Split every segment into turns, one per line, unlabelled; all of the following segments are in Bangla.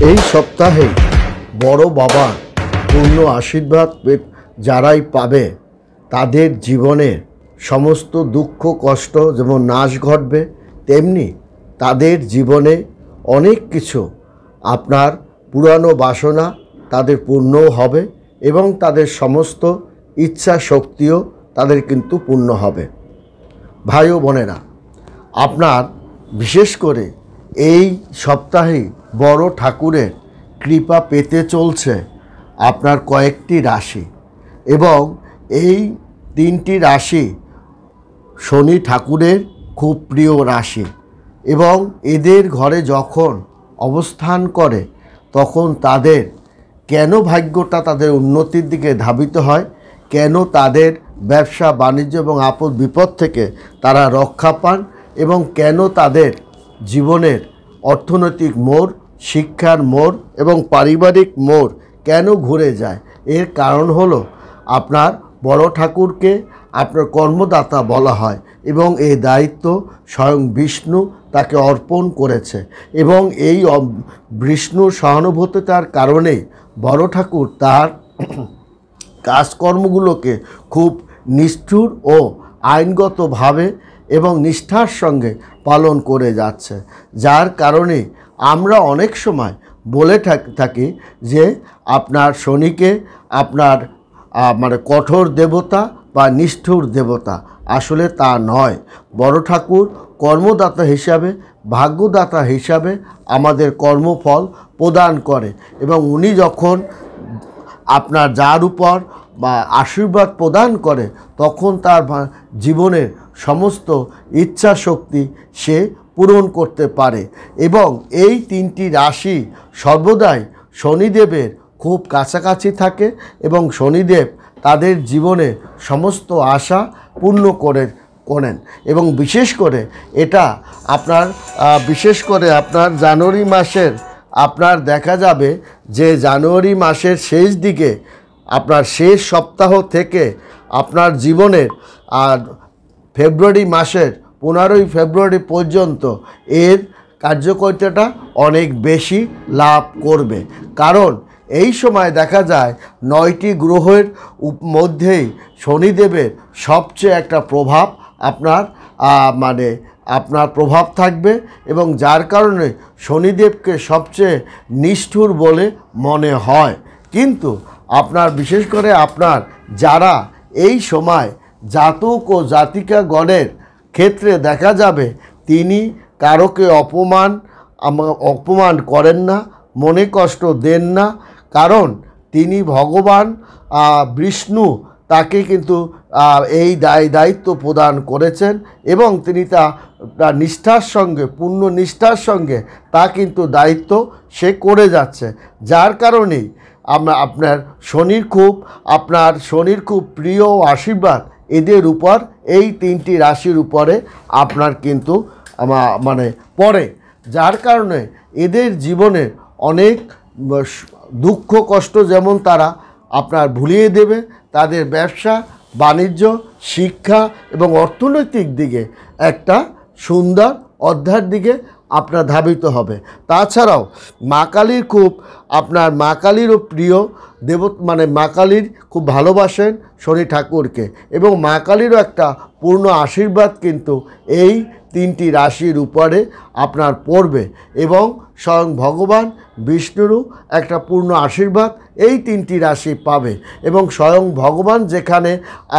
এই সপ্তাহে বড় বাবার পূর্ণ আশীর্বাদ যারাই পাবে তাদের জীবনে সমস্ত দুঃখ কষ্ট যেমন নাশ ঘটবে, তেমনি তাদের জীবনে অনেক কিছু আপনার পুরানো বাসনা তাদের পূর্ণও হবে এবং তাদের সমস্ত ইচ্ছা শক্তিও তাদের কিন্তু পূর্ণ হবে। ভাই ও বোনেরা, আপনার বিশেষ করে এই সপ্তাহে বড় ঠাকুরের কৃপা পেতে চলছে আপনার কয়েকটি রাশি, এবং এই তিনটি রাশি শনি ঠাকুরের খুব প্রিয় রাশি, এবং এদের ঘরে যখন অবস্থান করে তখন তাদের কেন ভাগ্যটা তাদের উন্নতির দিকে ধাবিত হয়, কেন তাদের ব্যবসা বাণিজ্য এবং আপদ বিপদ থেকে তারা রক্ষা পান, এবং কেন তাদের জীবনের অর্থনৈতিক মোড়, শিক্ষার মোড় এবং পারিবারিক মোড় কেন ঘুরে যায়। এর কারণ হলো আপনার বড় ঠাকুরকে আপনার কর্মদাতা বলা হয়, এবং এই দায়িত্ব স্বয়ং বিষ্ণু তাকে অর্পণ করেছে, এবং এই বিষ্ণুর সহানুভূতিতার কারণেই বড় ঠাকুর তার কাজকর্মগুলোকে খুব নিষ্ঠুর ও আইনগতভাবে এবং নিষ্ঠার সঙ্গে পালন করে যাচ্ছে, যার কারণে আমরা অনেক সময় বলে থাকি যে আপনার শনিকে আপনার মানে কঠোর দেবতা বা নিষ্ঠুর দেবতা। আসলে তা নয়। বড় ঠাকুর কর্মদাতা হিসাবে, ভাগ্যদাতা হিসাবে আমাদের কর্মফল প্রদান করে, এবং উনি যখন আপনার যার উপর বা আশীর্বাদ প্রদান করে তখন তার জীবনের সমস্ত ইচ্ছা শক্তি সে পূরণ করতে পারে। এবং এই তিনটি রাশি সর্বদাই শনিদেবের খুব কাছাকাছি থাকে, এবং শনিদেব তাদের জীবনে সমস্ত আশা পূর্ণ করেন। এবং বিশেষ করে এটা আপনার আপনার জানুয়ারি মাসের আপনার দেখা যাবে যে জানুয়ারি মাসের শেষ দিকে আপনার শেষ সপ্তাহ থেকে আপনার জীবনের আর ফেব্রুয়ারি মাসের 15ই ফেব্রুয়ারি পর্যন্ত এর কার্যকারিতাটা অনেক বেশি লাভ করবে। কারণ এই সময় দেখা যায় 9টি গ্রহের মধ্যেই শনিদেবের সবচেয়ে একটা প্রভাব আপনার প্রভাব থাকবে, এবং যার কারণে শনিদেবকে সবচেয়ে নিষ্ঠুর বলে মনে হয়। কিন্তু আপনার বিশেষ করে আপনার যারা এই সময় জাতক ও জাতিকাগণের ক্ষেত্রে দেখা যাবে তিনি কারোকে অপমান করেন না, মনে কষ্ট দেন না, কারণ তিনি ভগবান বিষ্ণু তাকে কিন্তু এই দায়িত্ব প্রদান করেছেন, এবং তিনি তা নিষ্ঠার সঙ্গে, পূর্ণ নিষ্ঠার সঙ্গে তা কিন্তু দায়িত্ব সে করে যাচ্ছে, যার কারণেই আপনার শনির খুব প্রিয় আশীর্বাদ এদের উপর, এই তিনটি রাশির উপরে আপনার কিন্তু পড়ে, যার কারণে এদের জীবনে অনেক দুঃখ কষ্ট যেমন তারা আপনার ভুলিয়ে দেবে, তাদের ব্যবসা বাণিজ্য, শিক্ষা এবং অর্থনৈতিক দিকে একটা সুন্দর অধ্যায়ের দিকে আপনার ধাবিত হবে। তাছাড়াও মা কালীরও প্রিয় মা কালীর খুব ভালোবাসেন শনি ঠাকুরকে, এবং মা কালীরও একটা পূর্ণ আশীর্বাদ কিন্তু এই তিনটি রাশির উপরে আপনার পড়বে, এবং স্বয়ং ভগবান বিষ্ণুরও একটা পূর্ণ আশীর্বাদ এই তিনটি রাশি পাবে। এবং স্বয়ং ভগবান যেখানে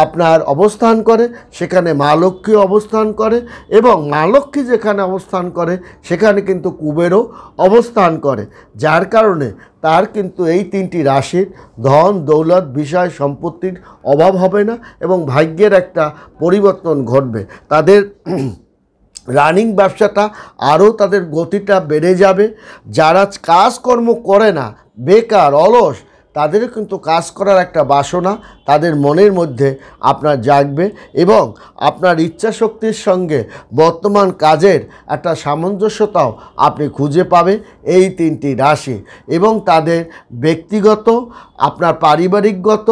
আপনার অবস্থান করে সেখানে মা লক্ষ্মী অবস্থান করে, এবং মা লক্ষ্মী যেখানে অবস্থান করে সেখানে কিন্তু কুবেরও অবস্থান করে, যার কারণে তার কিন্তু এই তিনটি রাশির ধন দৌলত বিষয় সম্পত্তির অভাব হবে না, এবং ভাগ্যের একটা পরিবর্তন ঘটবে। তাদের রানিং ব্যবসাটা আরও তাদের গতিটা বেড়ে যাবে। যারা কাজকর্ম করে না, বেকার অলস, তাদেরও কিন্তু কাজ করার একটা বাসনা তাদের মনের মধ্যে আপনার জাগবে এবং আপনার ইচ্ছাশক্তির সঙ্গে বর্তমান কাজের একটা সামঞ্জস্যতাও আপনি খুঁজে পাবেন এই 3টি রাশি। এবং তাদের ব্যক্তিগত, আপনার পারিবারিকগত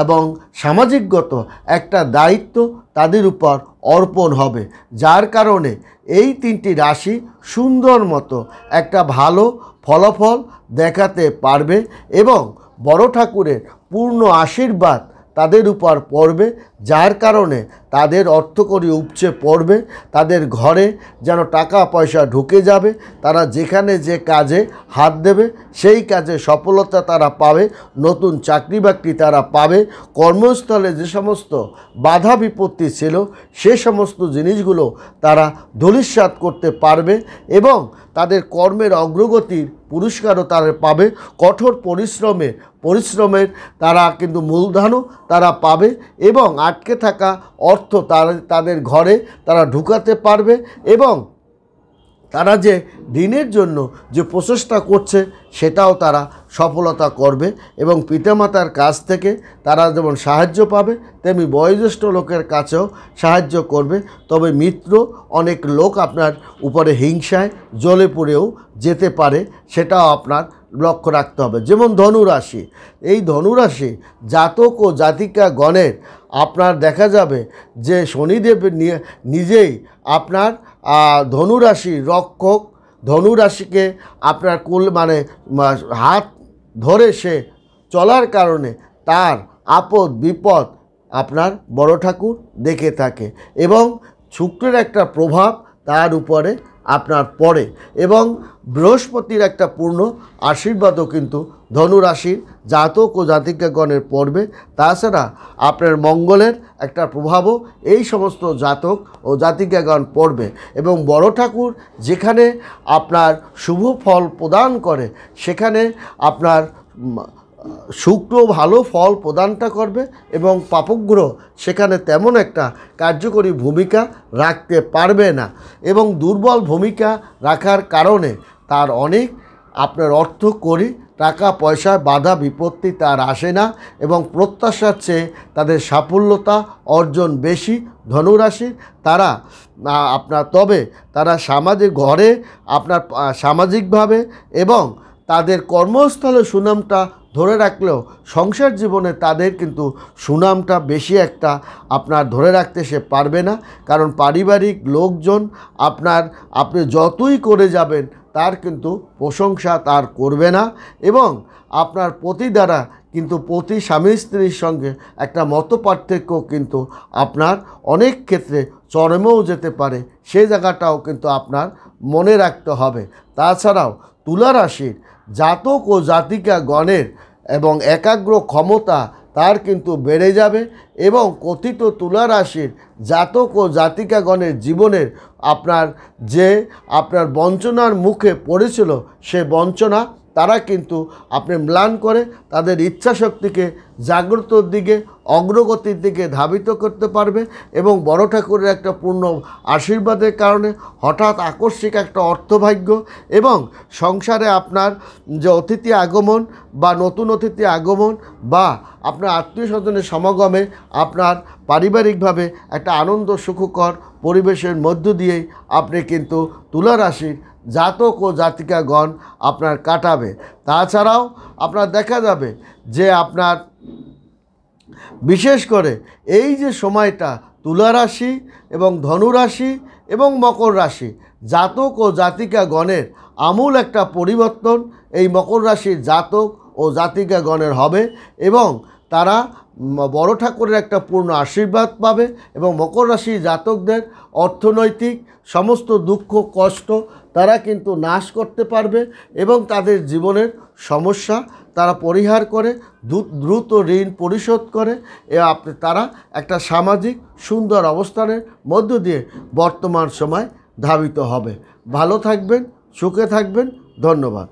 এবং সামাজিকগত একটা দায়িত্ব তাদের উপর অর্পণ হবে, যার কারণে এই 3টি রাশি সুন্দর মতো একটা ভালো ফলাফল দেখাতে পারবে এবং বড় ঠাকুরের পূর্ণ আশীর্বাদ তাদের উপর পড়বে, যার কারণে তাদের অর্থকড়ি উপচে পড়বে, তাদের ঘরে যেন টাকা পয়সা ঢুকে যাবে, তারা যেখানে যে কাজে হাত দেবে সেই কাজে সফলতা তারা পাবে, নতুন চাকরি বাকরি তারা পাবে, কর্মস্থলে যে সমস্ত বাধা বিপত্তি ছিল সে সমস্ত জিনিসগুলো তারা ধূলিসাৎ করতে পারবে এবং তাদের কর্মের অগ্রগতির পুরস্কারও তারা পাবে। কঠোর পরিশ্রমের তারা কিন্তু মূলধনও তারা পাবে এবং আটকে থাকা অর্থ তাদের ঘরে তারা ঢুকাতে পারবে এবং তারা যে দিনের জন্য যে প্রচেষ্টা করছে সেটাও তারা সফলতা করবে এবং পিতামাতার কাছ থেকে তারা যেমন সাহায্য পাবে তেমনি বয়োজ্যেষ্ঠ লোকের কাছেও সাহায্য করবে। তবে মিত্র অনেক লোক আপনার উপরে হিংসায় জ্বলে পুড়েও যেতে পারে, সেটাও আপনার লক্ষ্য রাখতে হবে। যেমন ধনুরাশি, এই ধনুরাশি জাতক ও জাতিকা গণের আপনার দেখা যাবে যে শনিদেব নিজেই আপনার ধনুরাশির রক্ষক, ধনুরাশিকে আপনার হাত ধরে সে চলার কারণে তার আপদ বিপদ আপনার বড় ঠাকুর দেখে থাকে এবং শুক্রের একটা প্রভাব তার উপরে আপনার পড়ে এবং বৃহস্পতির একটা পূর্ণ আশীর্বাদও কিন্তু ধনুরাশির জাতক ও জাতিকাগণের পড়বে। তাছাড়া আপনার মঙ্গলের একটা প্রভাবও এই সমস্ত জাতক ও জাতিকাগণ পড়বে এবং বড় ঠাকুর যেখানে আপনার শুভ ফল প্রদান করে সেখানে আপনার শুক্র ভালো ফল প্রদানটা করবে এবং পাপগ্রহ সেখানে তেমন একটা কার্যকরী ভূমিকা রাখতে পারবে না এবং দুর্বল ভূমিকা রাখার কারণে তার অনেক আপনার অর্থ করি টাকা পয়সা বাধা বিপত্তি তার আসে না এবং প্রত্যাশার চেয়ে তাদের সাফল্যতা অর্জন বেশি ধনুরাশির। তারা আপনার তবে তারা ঘরে আপনার সামাজিকভাবে এবং তাদের কর্মস্থলে সুনামটা ধরে রাখলেও সংসার জীবনে তাদের কিন্তু সুনামটা বেশি একটা আপনার ধরে রাখতে সে পারবে না, কারণ পারিবারিক লোকজন আপনি যতই করে যাবেন তার কিন্তু প্রশংসা তার করবে না এবং আপনার পতি দ্বারা কিন্তু প্রতি স্বামী স্ত্রীর সঙ্গে একটা মতপার্থক্য কিন্তু আপনার অনেক ক্ষেত্রে চরমেও যেতে পারে, সেই জায়গাটাও কিন্তু আপনার মনে রাখতে হবে। তাছাড়াও তুলা রাশির জাতক ও জাতিকা গণের এবং একাগ্র ক্ষমতা তার কিন্তু বেড়ে যাবে এবং কথিত তুলা রাশির জাতক ও জাতিকাগণের জীবনের আপনার বঞ্চনার মুখে পড়েছিল সে বঞ্চনা তারা কিন্তু ম্লান করে তাদের ইচ্ছাশক্তিকে জাগ্রতর দিকে অগ্রগতির দিকে ধাবিত করতে পারবে এবং বড় ঠাকুরের একটা পূর্ণ আশীর্বাদের কারণে হঠাৎ আকস্মিক একটা অর্থভাগ্য এবং সংসারে আপনার যে অতিথি আগমন বা নতুন অতিথি আগমন বা আপনার আত্মীয় স্বজনের সমাগমে আপনার পারিবারিকভাবে একটা আনন্দ সুখকর পরিবেশের মধ্য দিয়েই আপনি কিন্তু তুলা রাশির জাতক ও জাতিকাগণ আপনার কাটাবে। তাছাড়াও আপনার দেখা যাবে যে আপনার বিশেষ করে এই যে সময়টা তুলা রাশি এবং ধনুরাশি এবং মকর রাশি জাতক ও জাতিকাগণের আমূল একটা পরিবর্তন এই মকর রাশির জাতক ও জাতিকাগণের হবে এবং তারা বড় ঠাকুরের একটা পূর্ণ আশীর্বাদ পাবে এবং মকর রাশির জাতকদের অর্থনৈতিক সমস্ত দুঃখ কষ্ট তারা কিন্তু নাশ করতে পারবে এবং তাদের জীবনের সমস্যা তারা পরিহার করে দ্রুত ঋণ পরিশোধ করে তারা একটা সামাজিক সুন্দর অবস্থানের মধ্য দিয়ে বর্তমান সময় ধাবিত হবে। ভালো থাকবেন, সুখে থাকবেন, ধন্যবাদ।